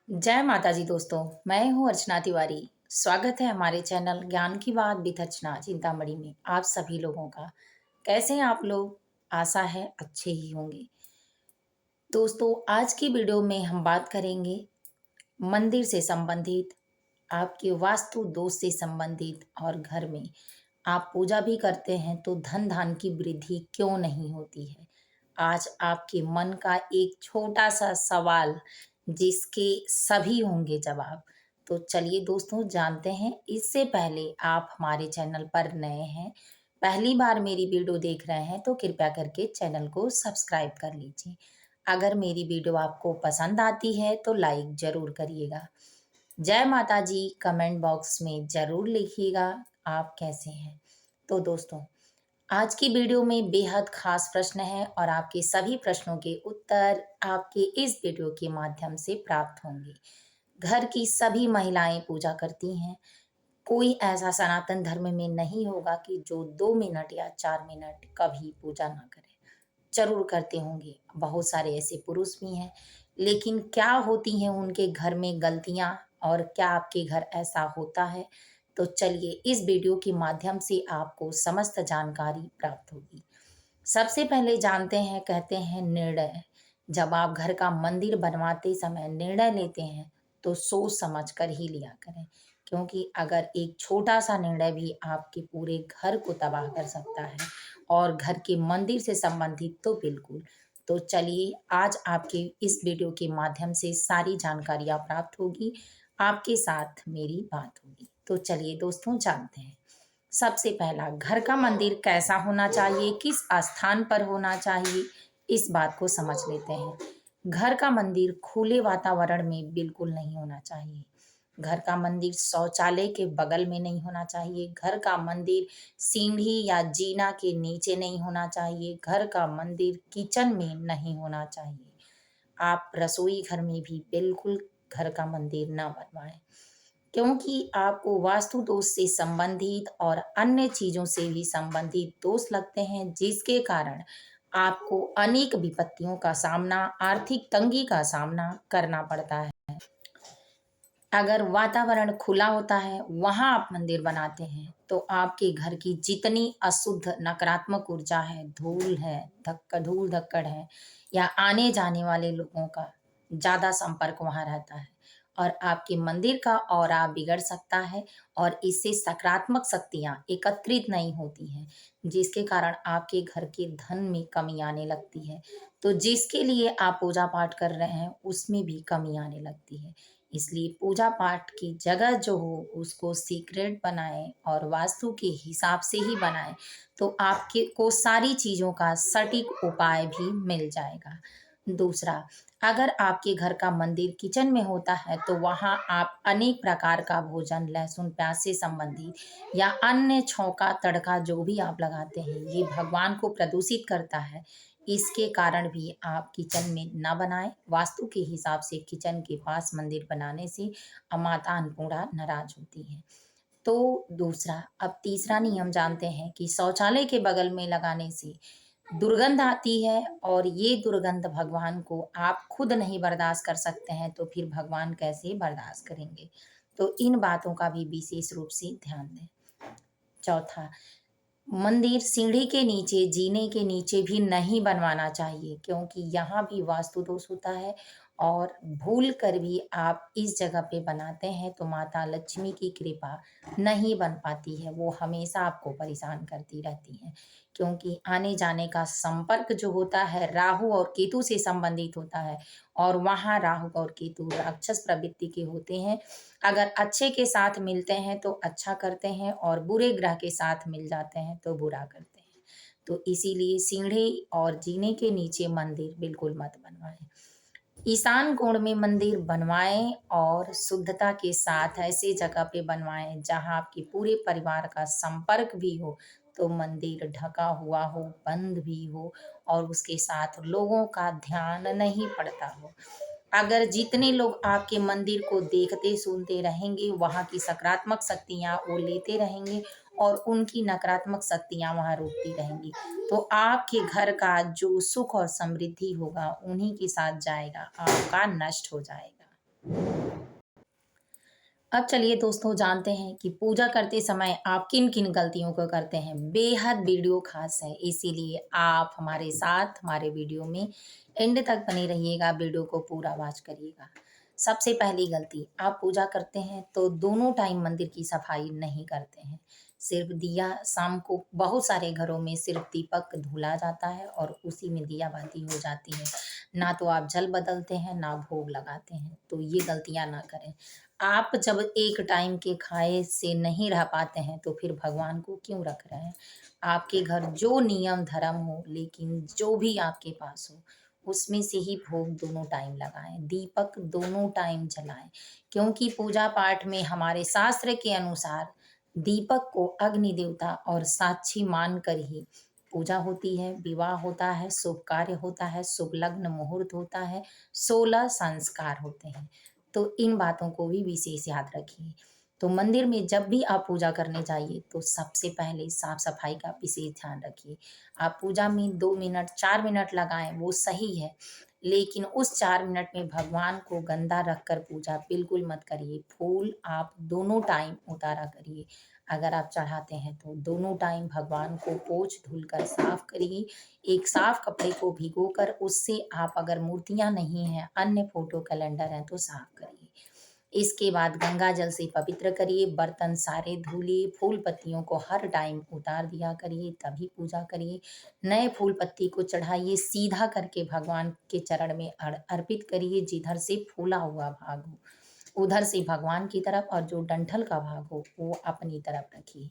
जय माता जी दोस्तों। मैं हूँ अर्चना तिवारी। स्वागत है हमारे चैनल ज्ञान की बात विद अर्चना चिंतामणि में आप सभी लोगों का। कैसे हैं आप लोग? आशा है अच्छे ही होंगे। दोस्तों, आज की वीडियो में हम बात करेंगे मंदिर से संबंधित, आपके वास्तु दोष से संबंधित, और घर में आप पूजा भी करते हैं तो धन धान की वृद्धि क्यों नहीं होती है। आज आपके मन का एक छोटा सा सवाल जिसके सभी होंगे जवाब। तो चलिए दोस्तों जानते हैं। इससे पहले आप हमारे चैनल पर नए हैं, पहली बार मेरी वीडियो देख रहे हैं, तो कृपया करके चैनल को सब्सक्राइब कर लीजिए। अगर मेरी वीडियो आपको पसंद आती है तो लाइक ज़रूर करिएगा। जय माता जी कमेंट बॉक्स में ज़रूर लिखिएगा आप कैसे हैं। तो दोस्तों, आज की वीडियो में बेहद खास प्रश्न है और आपके सभी प्रश्नों के उत्तर आपके इस वीडियो के माध्यम से प्राप्त होंगे। घर की सभी महिलाएं पूजा करती हैं। कोई ऐसा सनातन धर्म में नहीं होगा कि जो 2 मिनट या 4 मिनट कभी पूजा ना करे। ज़रूर करते होंगे, बहुत सारे ऐसे पुरुष भी हैं। लेकिन क्या होती हैं उनके घर में गलतियाँ, और क्या आपके घर ऐसा होता है? तो चलिए इस वीडियो के माध्यम से आपको समस्त जानकारी प्राप्त होगी। सबसे पहले जानते हैं, कहते हैं निर्णय। जब आप घर का मंदिर बनवाते समय निर्णय लेते हैं तो सोच समझ कर ही लिया करें, क्योंकि अगर एक छोटा सा निर्णय भी आपके पूरे घर को तबाह कर सकता है, और घर के मंदिर से संबंधित तो बिल्कुल। तो चलिए आज आपके इस वीडियो के माध्यम से सारी जानकारियाँ प्राप्त होगी, आपके साथ मेरी बात होगी। तो चलिए दोस्तों जानते हैं। सबसे पहला, घर का मंदिर कैसा होना चाहिए, किस स्थान पर होना चाहिए, इस बात को समझ लेते हैं। घर का मंदिर खुले वातावरण में बिल्कुल नहीं होना चाहिए। घर का मंदिर शौचालय के बगल में नहीं होना चाहिए। घर का मंदिर सीढ़ी या जीना के नीचे नहीं होना चाहिए। घर का मंदिर किचन में नहीं होना चाहिए। आप रसोई घर में भी बिल्कुल घर का मंदिर ना बनवाएं, क्योंकि आपको वास्तु दोष से संबंधित और अन्य चीज़ों से भी संबंधित दोष लगते हैं, जिसके कारण आपको अनेक विपत्तियों का सामना, आर्थिक तंगी का सामना करना पड़ता है। अगर वातावरण खुला होता है, वहाँ आप मंदिर बनाते हैं, तो आपके घर की जितनी अशुद्ध नकारात्मक ऊर्जा है, धूल धक्कड़ है, या आने जाने वाले लोगों का ज़्यादा संपर्क वहाँ रहता है, और आपके मंदिर का ऑरा बिगड़ सकता है, और इससे सकारात्मक शक्तियाँ एकत्रित नहीं होती हैं, जिसके कारण आपके घर के धन में कमी आने लगती है। तो जिसके लिए आप पूजा पाठ कर रहे हैं उसमें भी कमी आने लगती है। इसलिए पूजा पाठ की जगह जो हो उसको सीक्रेट बनाएं और वास्तु के हिसाब से ही बनाएं, तो आपके को सारी चीज़ों का सटीक उपाय भी मिल जाएगा। दूसरा, अगर आपके घर का मंदिर किचन में होता है तो वहाँ आप अनेक प्रकार का भोजन, लहसुन प्याज से संबंधित या अन्य छौंका तड़का जो भी आप लगाते हैं, ये भगवान को प्रदूषित करता है। इसके कारण भी आप किचन में ना बनाएं। वास्तु के हिसाब से किचन के पास मंदिर बनाने से माता अन्नपूर्णा नाराज होती है। तो दूसरा, अब तीसरा नियम जानते हैं कि शौचालय के बगल में लगाने से दुर्गंध आती है, और ये दुर्गंध भगवान को आप खुद नहीं बर्दाश्त कर सकते हैं, तो फिर भगवान कैसे बर्दाश्त करेंगे। तो इन बातों का भी विशेष रूप से ध्यान दें। चौथा, मंदिर सीढ़ी के नीचे, जीने के नीचे भी नहीं बनवाना चाहिए, क्योंकि यहाँ भी वास्तु दोष होता है, और भूल कर भी आप इस जगह पे बनाते हैं तो माता लक्ष्मी की कृपा नहीं बन पाती है। वो हमेशा आपको परेशान करती रहती हैं, क्योंकि आने जाने का संपर्क जो होता है राहु और केतु से संबंधित होता है, और वहाँ राहु और केतु राक्षस प्रवृत्ति के होते हैं। अगर अच्छे के साथ मिलते हैं तो अच्छा करते हैं, और बुरे ग्रह के साथ मिल जाते हैं तो बुरा करते हैं। तो इसीलिए सीढ़ी और जीने के नीचे मंदिर बिल्कुल मत बनवाएं। ईशान कोण में मंदिर बनवाएं, और शुद्धता के साथ ऐसे जगह पे बनवाएं जहां आपके पूरे परिवार का संपर्क भी हो। तो मंदिर ढका हुआ हो, बंद भी हो, और उसके साथ लोगों का ध्यान नहीं पड़ता हो। अगर जितने लोग आपके मंदिर को देखते सुनते रहेंगे, वहाँ की सकारात्मक शक्तियाँ वो लेते रहेंगे, और उनकी नकारात्मक शक्तियाँ वहाँ रोकती रहेंगी। तो आपके घर का जो सुख और समृद्धि होगा उन्हीं के साथ जाएगा, आपका नष्ट हो जाएगा। अब चलिए दोस्तों जानते हैं कि पूजा करते समय आप किन-किन गलतियों को करते हैं। बेहद वीडियो ख़ास है, इसीलिए आप हमारे साथ हमारे वीडियो में एंड तक बने रहिएगा, वीडियो को पूरा वॉच करिएगा। सबसे पहली गलती, आप पूजा करते हैं तो दोनों टाइम मंदिर की सफाई नहीं करते हैं। सिर्फ़ दिया शाम को बहुत सारे घरों में सिर्फ़ दीपक धुला जाता है और उसी में दिया बाती हो जाती है। ना तो आप जल बदलते हैं, ना भोग लगाते हैं, तो ये गलतियाँ ना करें। आप जब एक टाइम के खाए से नहीं रह पाते हैं तो फिर भगवान को क्यों रख रहे हैं? आपके घर जो नियम धर्म हो लेकिन जो भी आपके पास हो उसमें से ही भोग दोनों टाइम लगाएं, दीपक दोनों टाइम जलाएं, क्योंकि पूजा पाठ में हमारे शास्त्र के अनुसार दीपक को अग्नि देवता और साक्षी मानकर ही पूजा होती है, विवाह होता है, शुभ कार्य होता है, शुभ लग्न मुहूर्त होता है, 16 संस्कार होते हैं। तो इन बातों को भी विशेष याद रखिए। तो मंदिर में जब भी आप पूजा करने जाइए तो सबसे पहले साफ-सफाई का विशेष ध्यान रखिए। आप पूजा में 2 मिनट, 4 मिनट लगाएँ वो सही है, लेकिन उस 4 मिनट में भगवान को गंदा रखकर पूजा बिल्कुल मत करिए। फूल आप दोनों टाइम उतारा करिए। अगर आप चढ़ाते हैं तो दोनों टाइम भगवान को पोंछ-धुल कर साफ करिए। एक साफ कपड़े को भिगोकर उससे आप अगर मूर्तियाँ नहीं हैं, अन्य फ़ोटो कैलेंडर हैं तो साफ करिए। इसके बाद गंगा जल से पवित्र करिए, बर्तन सारे धुलिए, फूल पत्तियों को हर टाइम उतार दिया करिए, तभी पूजा करिए। नए फूल पत्ती को चढ़ाइए, सीधा करके भगवान के चरण में अर्पित करिए, जिधर से फूला हुआ भाग हो, उधर से भगवान की तरफ और जो डंठल का भाग हो, वो अपनी तरफ रखिए।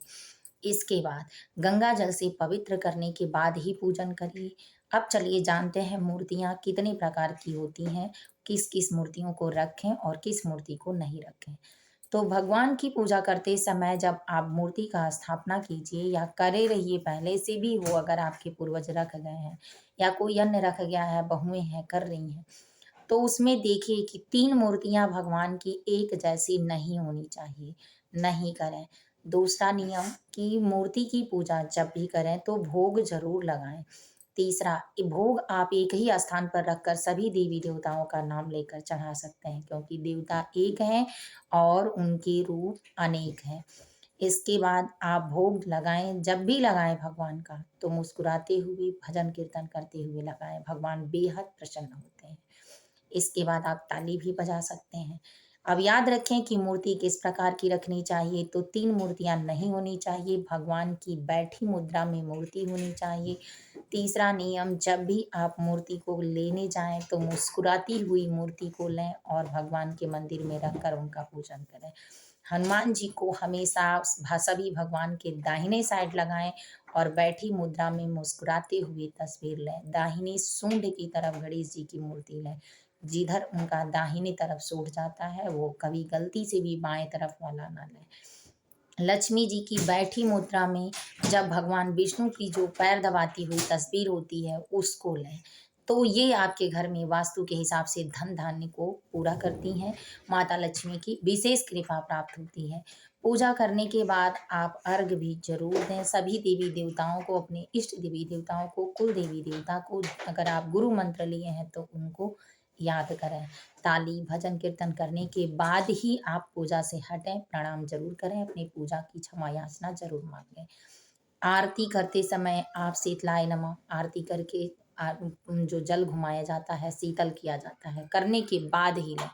इसके बाद गंगा जल से पवित्र करने के बाद ही पूजन करिए। अब चलिए जानते हैं मूर्तियाँ कितने प्रकार की होती हैं, किस-किस मूर्तियों को रखें और किस मूर्ति को नहीं रखें। तो भगवान की पूजा करते समय जब आप मूर्ति का स्थापना कीजिए या करे रहिए, पहले से भी हो अगर आपके पूर्वज रख गए हैं या कोई अन्य रख गया है, बहुएँ हैं, कर रही हैं, तो उसमें देखिए कि 3 मूर्तियाँ भगवान की एक जैसी नहीं होनी चाहिए, नहीं करें। दूसरा नियम कि मूर्ति की पूजा जब भी करें तो भोग ज़रूर लगाएँ। तीसरा, भोग आप एक ही स्थान पर रखकर सभी देवी-देवताओं का नाम लेकर चढ़ा सकते हैं, क्योंकि देवता एक हैं और उनके रूप अनेक हैं। इसके बाद आप भोग लगाएँ, जब भी लगाएँ भगवान का, तो मुस्कुराते हुए, भजन कीर्तन करते हुए लगाएँ, भगवान बेहद प्रसन्न होते हैं। इसके बाद आप ताली भी बजा सकते हैं। अब याद रखें कि मूर्ति किस प्रकार की रखनी चाहिए, तो 3 मूर्तियाँ नहीं होनी चाहिए, भगवान की बैठी मुद्रा में मूर्ति होनी चाहिए। तीसरा नियम, जब भी आप मूर्ति को लेने जाएँ तो मुस्कुराती हुई मूर्ति को लें और भगवान के मंदिर में रखकर उनका पूजन करें। हनुमान जी को हमेशा सभी भगवान के दाहिने साइड लगाएँ और बैठी मुद्रा में मुस्कुराते हुए तस्वीर लें। दाहिनी सूंड की तरफ गणेश जी की मूर्ति लें। जिधर उनका दाहिनी तरफ सूट जाता है, वो कभी गलती से भी बाएँ तरफ वाला ना लें। लक्ष्मी जी की बैठी मुद्रा में जब भगवान विष्णु की जो पैर दबाती हुई तस्वीर होती है, उसको लें। तो ये आपके घर में वास्तु के हिसाब से धन-धान्य को पूरा करती हैं। माता लक्ष्मी की विशेष कृपा प्राप्त होती है। पूजा करने के बाद आप अर्घ भी ज़रूर दें। सभी देवी-देवताओं को, अपने इष्ट देवी-देवताओं को, कुल देवी-देवता को, अगर आप गुरु मंत्र लिए हैं तो उनको याद करें। ताली, भजन, कीर्तन करने के बाद ही आप पूजा से हटें, प्रणाम ज़रूर करें, अपनी पूजा की क्षमा याचना ज़रूर माँगें। आरती करते समय आप शीतलाय नमः आरती करके जो जल घुमाया जाता है, शीतल किया जाता है, करने के बाद ही लें।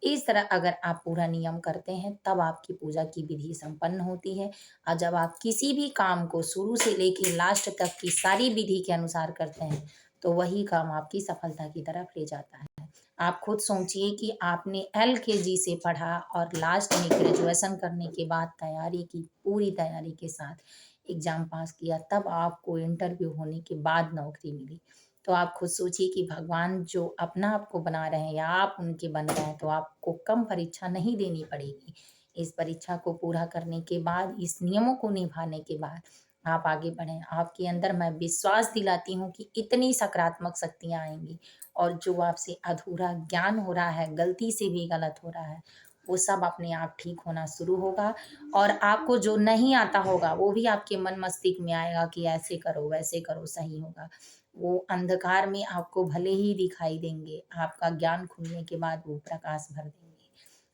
इस तरह अगर आप पूरा नियम करते हैं, तब आपकी पूजा की विधि संपन्न होती है और जब आप किसी भी काम को शुरू से लेके लास्ट तक की सारी विधि के अनुसार करते हैं, तो वही काम आपकी सफलता की तरफ ले जाता है। आप खुद सोचिए कि आपने एलकेजी से पढ़ा और लास्ट में ग्रेजुएशन करने के बाद तैयारी की, पूरी तैयारी के साथ एग्ज़ाम पास किया, तब आपको इंटरव्यू होने के बाद नौकरी मिली। तो आप खुद सोचिए कि भगवान जो अपना आपको बना रहे हैं या आप उनके बन रहे हैं, तो आपको कम परीक्षा नहीं देनी पड़ेगी। इस परीक्षा को पूरा करने के बाद, इस नियमों को निभाने के बाद आप आगे बढ़ें। आपके अंदर मैं विश्वास दिलाती हूँ कि इतनी सकारात्मक शक्तियाँ आएँगी और जो आपसे अधूरा ज्ञान हो रहा है, गलती से भी गलत हो रहा है, वो सब अपने आप ठीक होना शुरू होगा और आपको जो नहीं आता होगा, वो भी आपके मन मस्तिष्क में आएगा कि ऐसे करो, वैसे करो, सही होगा। वो अंधकार में आपको भले ही दिखाई देंगे, आपका ज्ञान खुलने के बाद वो प्रकाश भर देंगे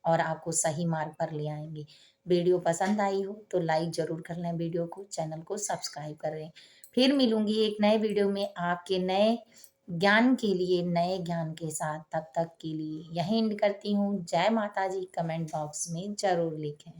और आपको सही मार्ग पर ले आएँगे। वीडियो पसंद आई हो तो लाइक ज़रूर कर लें वीडियो को, चैनल को सब्सक्राइब करें। फिर मिलूँगी एक नए वीडियो में आपके नए ज्ञान के लिए, नए ज्ञान के साथ। तब तक के लिए यहीं एंड करती हूँ। जय माता दी कमेंट बॉक्स में ज़रूर लिखें।